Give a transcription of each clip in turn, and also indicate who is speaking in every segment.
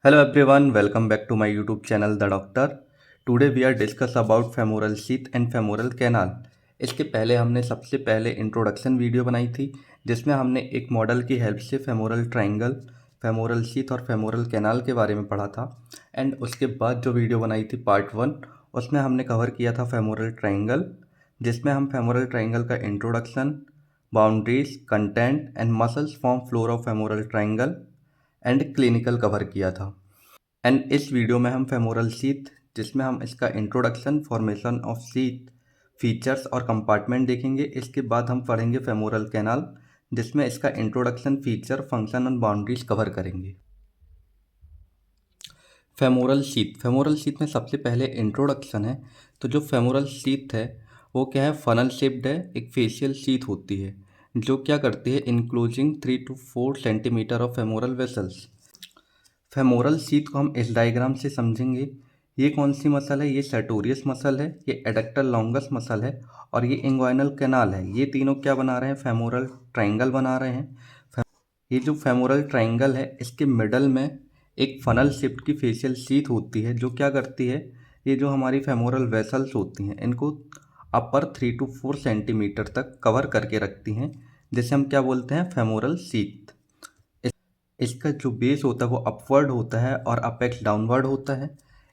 Speaker 1: Hello everyone, welcome back to my YouTube channel The Doctor. Today we are discuss about femoral sheath and femoral canal. इसके पहले हमने सबसे पहले introduction video बनाई थी जिसमें हमने एक मॉडल की हेल्प से फेमोरल ट्रायंगल, फेमोरल शीथ और फेमोरल कैनाल के बारे में पढ़ा था। एंड उसके बाद जो वीडियो बनाई थी पार्ट 1, उसमें हमने कवर किया था फेमोरल ट्रायंगल, जिसमें हम फेमोरल ट्रायंगल का introduction, boundaries, content and muscles form floor of femoral triangle and clinical cover किया था। एंड इस वीडियो में हम फेमोरल शीथ, जिसमें हम इसका introduction, formation of sheath, features और कंपार्टमेंट देखेंगे। इसके बाद हम पढ़ेंगे फेमोरल कैनाल, जिसमें इसका इंट्रोडक्शन, फीचर, फंक्शन और बाउंड्रीज कवर करेंगे। फेमोरल शीथ में सबसे पहले इंट्रोडक्शन है। तो जो फेमोरल शीथ है वो क्या है, फनल शेप्ड है, एक फेशियल शीथ होती है जो क्या करती है, enclosing 3 to 4 centimetre of femoral vessels. Femoral sheath को हम इस डायग्राम से समझेंगे। ये कौन सी मसल है, ये सर्टोरियस मसल है, ये एडक्टर लॉन्गस मसल है और ये इंग्वाइनल कैनाल है। ये तीनों क्या बना रहे हैं, फेमोरल ट्रायंगल बना रहे हैं। ये जो फेमोरल ट्रायंगल है इसके मिडल में एक फनल शेप्ड की फेशियल शीथ होती है जो क्या करती है, ये जो हमारी फेमोरल वेसल्स होती हैं इनको अपर 3 to 4 सेंटीमीटर तक कवर करके रखती हैं, जिसे हम क्या बोलते हैं, फेमोरल शीथ। इसका जो बेस होता है वो अपवर्ड होता है और अपेक्स डाउनवर्ड होता है।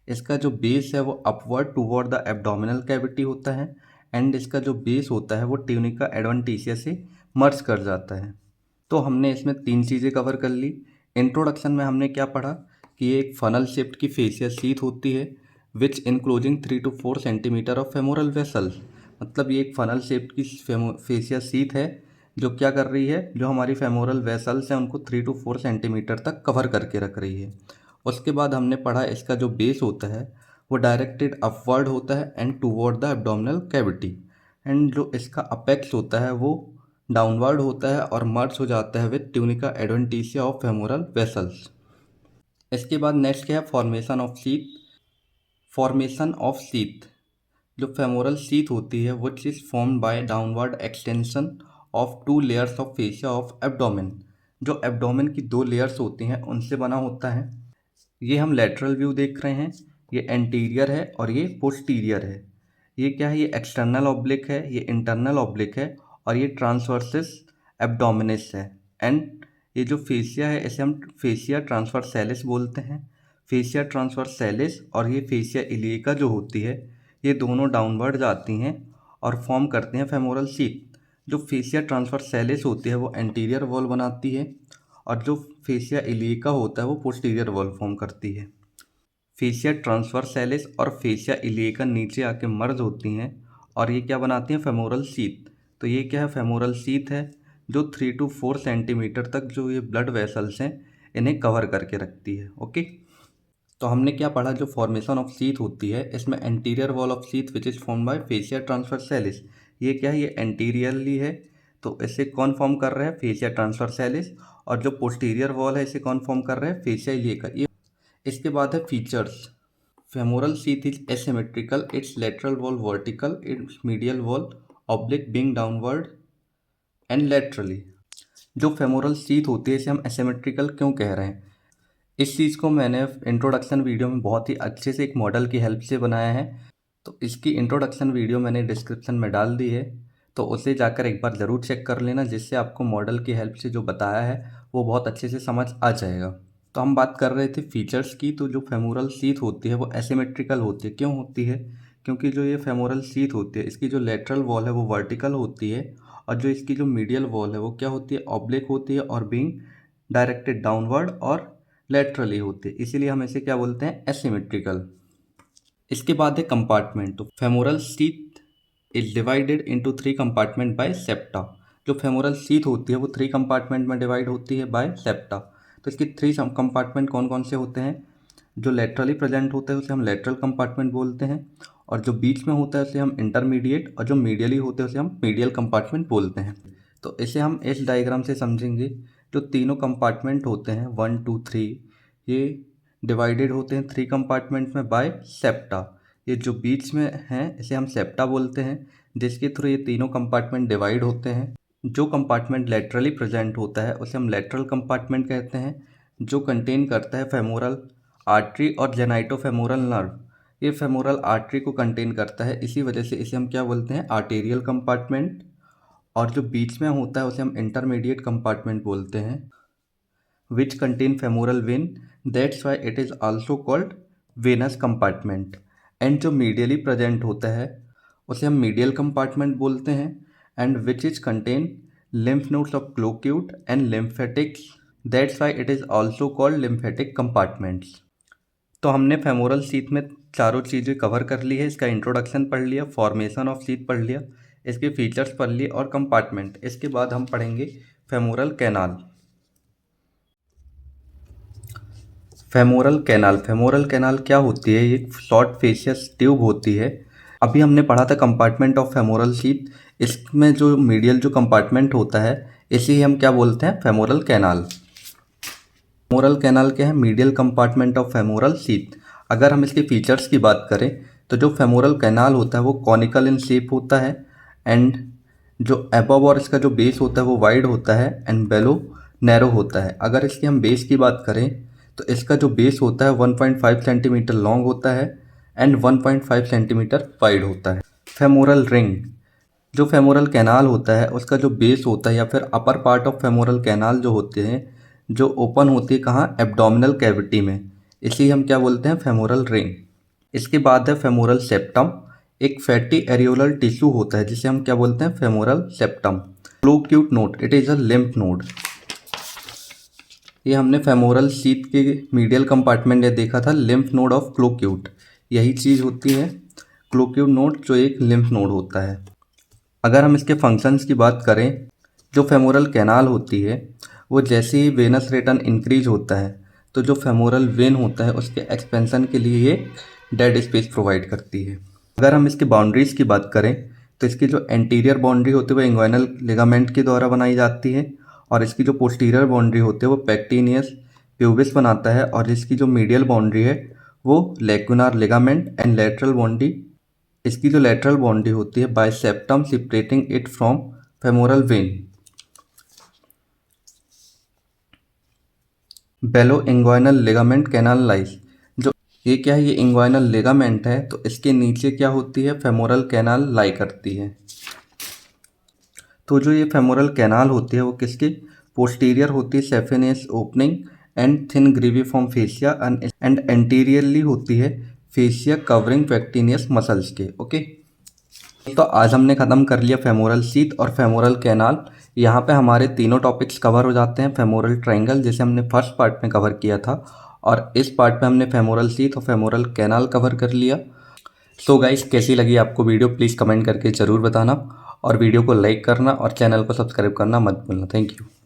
Speaker 1: इसका जो बेस है वो upward toward the abdominal cavity होता है एंड इसका जो बेस होता है वो ट्यूनिका एडवेंटिशिया से मर्ज कर जाता है। तो हमने इसमें 3 चीज़ें कवर कर ली। इंट्रोडक्शन में हमने क्या पढ़ा कि ये एक फनल शेप्ड की फेशियल शीथ होती है which enclosing 3 to 4 centimetre of femoral vessels. मतलब ये एक फनल शेप्ड की फेशियल शीथ है जो क्या कर रही है, जो हमारी फेमोरल वेसल्स हैं उनको 3 to 4 सेंटीमीटर तक कवर करके रख रही है। उसके बाद हमने पढ़ा इसका जो बेस होता है वो डायरेक्टेड अपवर्ड होता है and toward the abdominal cavity, and जो इसका अपेक्स होता है वो डाउनवर्ड होता है और मर्ज हो जाता है with tunica adventitia of femoral vessels. इसके बाद नेक्स्ट क्या है, formation of sheath. Formation of sheath, जो फेमोरल शीथ होती है which is formed by downward extension of 2 layers of fascia of abdomen. जो एब्डोमेन की 2 लेयर्स होती हैं उनसे बना होता है। ये हम लेटरल व्यू देख रहे हैं, ये एंटीरियर है और ये पोस्टीरियर है। ये क्या है, ये एक्सटर्नल ऑब्लिक है, ये इंटरनल ऑब्लिक है और ये ट्रांसवर्सिस एब्डोमिनिस है। एंड ये जो फेशिया है इसे हम फेशिया ट्रांसवर्सैलिस बोलते हैं। फेशिया ट्रांसवर्सैलिस और ये फेशिया इलियका जो होती है ये दोनों डाउनवर्ड जाती हैं और फॉर्म करते हैं फेमोरल शीथ। जो फेशिया ट्रांसवर्सैलिस होती है वो एंटीरियर वॉल बनाती है और जो फेशिया इलियका होता है वो पोस्टीरियर वॉल फॉर्म करती है। फेशिया ट्रांसवर्सैलिस और फेशिया इलियका नीचे आके मर्ज होती हैं और ये क्या बनाती हैं, फेमोरल शीथ। तो ये क्या है, फेमोरल शीथ है जो 3 to 4 सेंटीमीटर तक जो ये ब्लड वेसल्स हैं इन्हें कवर करके रखती है। ओके, तो हमने क्या पढ़ा, जो फॉर्मेशन ऑफ शीथ होती है इसमें anterior wall of sheath which is form by fascia transversalis. ये क्या है, ये एंटीरियरली है, तो इसे कौन फॉर्म कर रहा है, फेशिया ट्रांसवर्सैलिस। और जो पोस्टीरियर वॉल है इसे कौन फॉर्म कर रहा है, फेशिया इलियका। ये इसके बाद है features. Femoral sheath is asymmetrical, its lateral wall vertical, its medial wall oblique being downward and laterally. जो फेमोरल शीथ होती है इसे हम एसिमेट्रिकल क्यों कह रहे हैं, इस चीज़ को मैंने इंट्रोडक्शन वीडियो में बहुत ही अच्छे से एक मॉडल की हेल्प से बनाया है। तो इसकी इंट्रोडक्शन वीडियो मैंने डिस्क्रिप्शन में डाल दी है, तो उसे जाकर एक बार ज़रूर चेक कर लेना, जिससे आपको मॉडल की हेल्प से जो बताया है वो बहुत अच्छे से समझ आ जाएगा। तो हम बात कर रहे थे फीचर्स की। तो जो फेमोरल शीथ होती है वो एसिमेट्रिकल होती है। क्यों होती है, क्योंकि जो ये फेमोरल शीथ होती है इसकी जो लेटरल वॉल है वो वर्टिकल होती है और जो इसकी जो मीडियल वॉल है वो क्या होती है, ऑब्लिक होती है और बीइंग डायरेक्टेड डाउनवर्ड और लेटरली होती है, इसीलिए हम इसे क्या बोलते हैं, एसिमेट्रिकल। इसके बाद है कंपार्टमेंट। तो femoral sheath is divided into 3 compartment by septa. जो फेमोरल शीथ होती है वो 3 कंपार्टमेंट में डिवाइड होती है बाय सेप्टा। तो इसकी 3 कंपार्टमेंट कौन कौन से होते हैं, जो लेटरली प्रेजेंट होता है उसे हम लेटरल कंपार्टमेंट बोलते हैं, और जो बीच में होता है उसे हम इंटरमीडिएट, और जो मीडियली होते हैं उसे हम मीडियल कंपार्टमेंट बोलते हैं। तो इसे हम इस डायग्राम से समझेंगे। जो तीनों कंपार्टमेंट होते हैं 1 2 3, ये डिवाइडेड होते हैं 3 कंपार्टमेंट में बाय सेप्टा। ये जो बीच में है इसे हम सेप्टा बोलते हैं, जिसके थ्रू ये तीनों कंपार्टमेंट डिवाइड होते हैं। जो कंपार्टमेंट लेटरली प्रेजेंट होता है उसे हम लेटरल कंपार्टमेंट कहते हैं, जो कंटेन करता है फेमोरल आर्टरी और जेनाइटोफेमोरल नर्व। ये फेमोरल आर्टरी को कंटेन करता है, इसी वजह से इसे हम क्या बोलते हैं, आर्टेरियल कंपार्टमेंट। और जो बीच में होता है उसे हम इंटरमीडिएट कंपार्टमेंट बोलते हैं, which contain femoral vein, that's why it is also called venous compartment. And जो मीडियली प्रेजेंट होता है उसे हम मीडियल कंपार्टमेंट बोलते हैं, and which is contain lymph nodes of cloacute and lymphatics, that's why it is also called lymphatic compartments। तो हमने femoral sheath में चारों चीज़ें कवर कर ली है। इसका इंट्रोडक्शन पढ़ लिया, फॉर्मेशन ऑफ शीथ पढ़ लिया, इसके फीचर्स पढ़ लिए और कंपार्टमेंट। इसके बाद हम पढ़ेंगे फेमोरल कैनाल। फेमोरल कैनाल क्या होती है? ये शॉर्ट फेशियस ट्यूब होती है। अभी हमने पढ़ा था कंपार्टमेंट ऑफ फेमोरल शीथ। इसमें जो मीडियल जो कंपार्टमेंट होता है इसे ही हम क्या बोलते हैं, फेमोरल कैनाल। फेमोरल कैनाल क्या है? Medial compartment of femoral sheath. अगर हम इसके फीचर्स की बात करें तो जो फेमोरल कैनाल होता है वो कॉनिकल इन शेप होता है, एंड जो अबव और इसका जो बेस होता है वो वाइड होता है, एंड बेलो नैरो होता है। अगर इसकी हम बेस की बात करें तो इसका जो बेस होता है 1.5 सेंटीमीटर लॉन्ग होता है एंड 1.5 सेंटीमीटर वाइड होता है। फेमोरल रिंग, जो फेमोरल कैनाल होता है उसका जो बेस होता है या फिर upper part of femoral canal जो होते हैं, जो ओपन होती है कहाँ, एब्डोमिनल कैविटी में, इसे हम क्या बोलते हैं, फेमोरल रिंग। इसके बाद है फेमोरल सेप्टम। एक फैटी एरियोलर टिश्यू होता है जिसे हम क्या बोलते हैं, femoral septum. Cloquet node, it is a lymph node. ये हमने फेमोरल शीथ के मीडियल कंपार्टमेंट में देखा था, लिम्फ नोड ऑफ क्लोक्यूट। यही चीज़ होती है क्लोक्यूट नोड, जो एक लिम्फ नोड होता है। अगर हम इसके फंक्शंस की बात करें, जो फेमोरल कैनाल होती है वो जैसे ही वेनस रिटर्न इंक्रीज होता है तो जो फेमोरल वेन होता है उसके एक्सपेंशन के लिए ये डेड स्पेस प्रोवाइड करती है। अगर हम इसकी बाउंड्रीज़ की बात करें तो इसकी जो एंटीरियर बाउंड्री होती है वो इंग्वाइनल लिगामेंट के द्वारा बनाई जाती है, और इसकी जो पोस्टीरियर बाउंड्री होती है वो पैक्टिनियस प्यूबिस बनाता है, और इसकी जो मीडियल बाउंड्री है वो lacunar ligament, and lateral boundary, इसकी जो लेटरल बाउंड्री होती है by septum separating it from femoral vein. Below inguinal ligament canal lies, जो ये क्या है, ये इंग्वाइनल लिगामेंट है तो इसके नीचे क्या होती है, फेमोरल कैनाल लाई करती है। तो जो ये फेमोरल कैनाल होती है वो किसकी, पोस्टीरियर होती है, saphenous opening and thin cribriform fascia, and anteriorly होती है फेसिया कवरिंग पैक्टिनियस मसल्स के। ओके, तो आज हमने ख़त्म कर लिया फेमोरल शीथ और फेमोरल कैनाल। यहाँ पे हमारे तीनों टॉपिक्स कवर हो जाते हैं। फेमोरल ट्रायंगल जिसे हमने फर्स्ट पार्ट में कवर किया था, और इस पार्ट में हमने फेमोरल शीथ और फेमोरल कैनाल कवर कर लिया। सो गाइस, कैसी लगी आपको वीडियो, प्लीज़ कमेंट करके ज़रूर बताना, और वीडियो को लाइक करना और चैनल को सब्सक्राइब करना मत भूलना। Thank you.